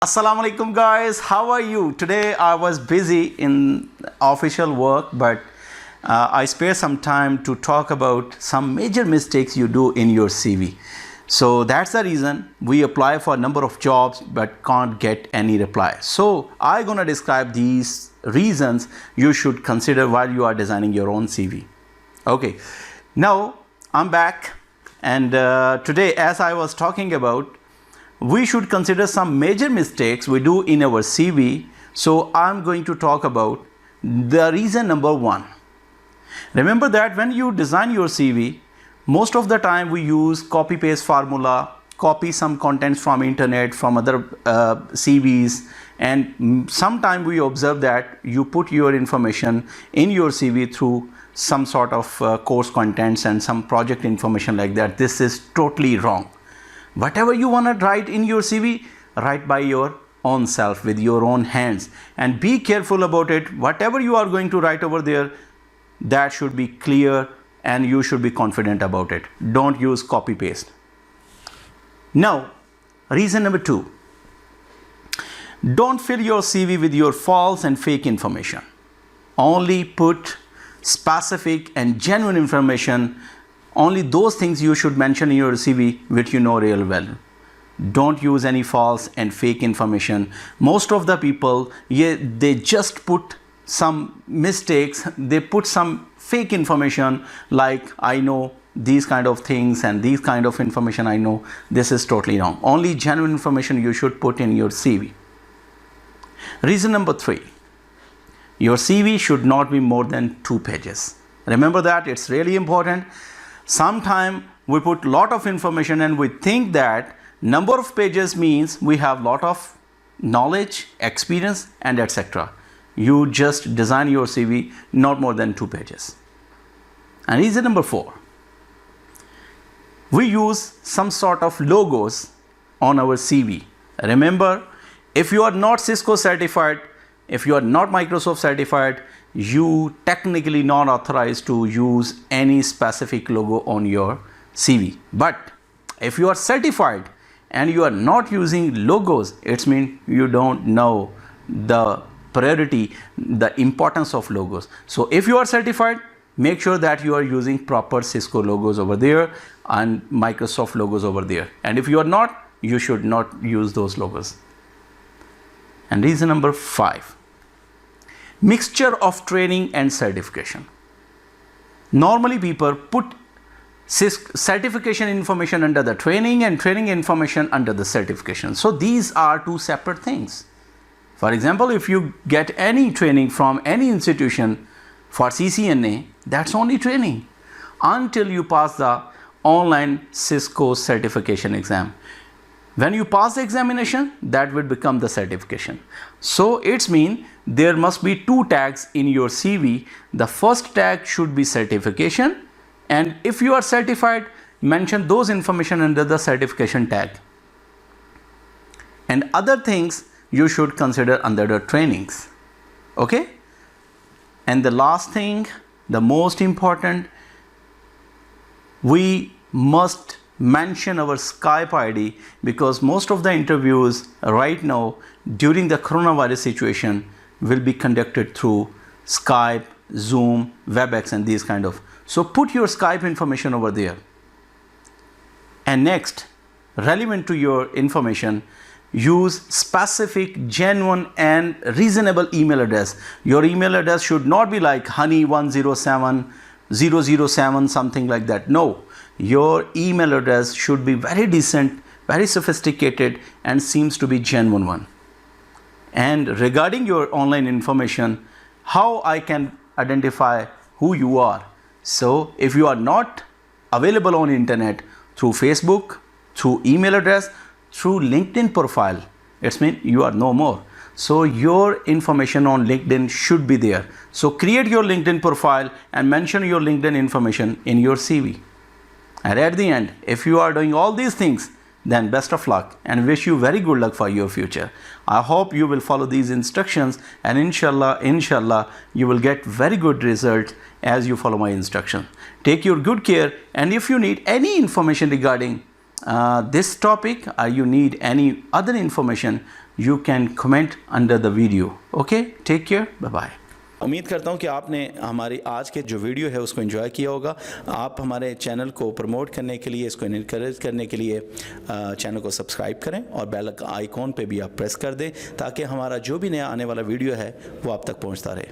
Assalamu alaikum guys, how are you? Today I was busy in official work, but I spare some time to talk about some major mistakes you do in your CV. So that's the reason we apply for a number of jobs but can't get any reply. So I'm gonna describe these reasons you should consider while you are designing your own CV. Okay, now I'm back, and today, as I was talking about, we should consider some major mistakes we do in our CV. So I'm going to talk about the reason number one. Remember that when you design your CV, most of the time we use copy paste formula, copy some contents from internet, from other CVs, and sometimes we observe that you put your information in your CV through some sort of course contents and some project information like that. This is totally wrong. Whatever you want to write in your CV, write by your own self with your own hands, and be careful about it. Whatever you are going to write over there, that should be clear and you should be confident about it. Don't use copy paste. Now, reason number two. Don't fill your CV with your false and fake information. Only put specific and genuine information. Only those things you should mention in your CV which you know real well. Don't use any false and fake information. Most of the people, they just put some mistakes. They put some fake information like, I know these kind of things and these kind of information I know. This is totally wrong. Only genuine information you should put in your CV. Reason number three. Your CV should not be more than 2 pages. Remember that, it's really important. Sometimes we put lot of information and we think that number of pages means we have lot of knowledge, experience, and etc. You just design your CV not more than 2 pages. And reason number four. We use some sort of logos on our CV. Remember, if you are not Cisco certified, if you are not Microsoft certified, you technically not authorized to use any specific logo on your CV. But if you are certified and you are not using logos, it means you don't know the priority, the importance of logos. So if you are certified, make sure that you are using proper Cisco logos over there and Microsoft logos over there. And if you are not, you should not use those logos. And reason number five. Mixture of training and certification. Normally people put certification information under the training and training information under the certification. So these are two separate things. For example, if you get any training from any institution for CCNA, that's only training until you pass the online Cisco certification exam. When you pass the examination, that will become the certification. So it's mean there must be 2 tags in your CV. The first tag should be certification, and if you are certified, mention those information under the certification tag. And other things you should consider under the trainings. Okay? And the last thing, the most important, we must mention our Skype ID, because most of the interviews right now during the coronavirus situation will be conducted through Skype, Zoom, WebEx, and these kind of. So put your Skype information over there. And next, relevant to your information, use specific, genuine, and reasonable email address. Your email address should not be like honey107 something like that. No. Your email address should be very decent, very sophisticated, and seems to be genuine one. And regarding your online information, how I can identify who you are. So if you are not available on internet, through Facebook, through email address, through LinkedIn profile, it means you are no more. So your information on LinkedIn should be there. So create your LinkedIn profile and mention your LinkedIn information in your CV. And at the end, if you are doing all these things, then best of luck and wish you very good luck for your future. I hope you will follow these instructions, and inshallah, you will get very good results as you follow my instruction. Take your good care, and if you need any information regarding this topic, or you need any other information, you can comment under the video. Okay, take care, bye bye. उम्मीद करता हूँ कि आपने हमारी आज के जो video है उसको एंजॉय किया होगा। आप हमारे चैनल को प्रमोट करने के लिए, इसको इनकरेज करने के लिए चैनल को सब्सक्राइब करें और बेल आइकॉन पे भी आप प्रेस कर दें ताकि हमारा जो भी नया आने वाला वीडियो है वो आप तक पहुँचता रहे।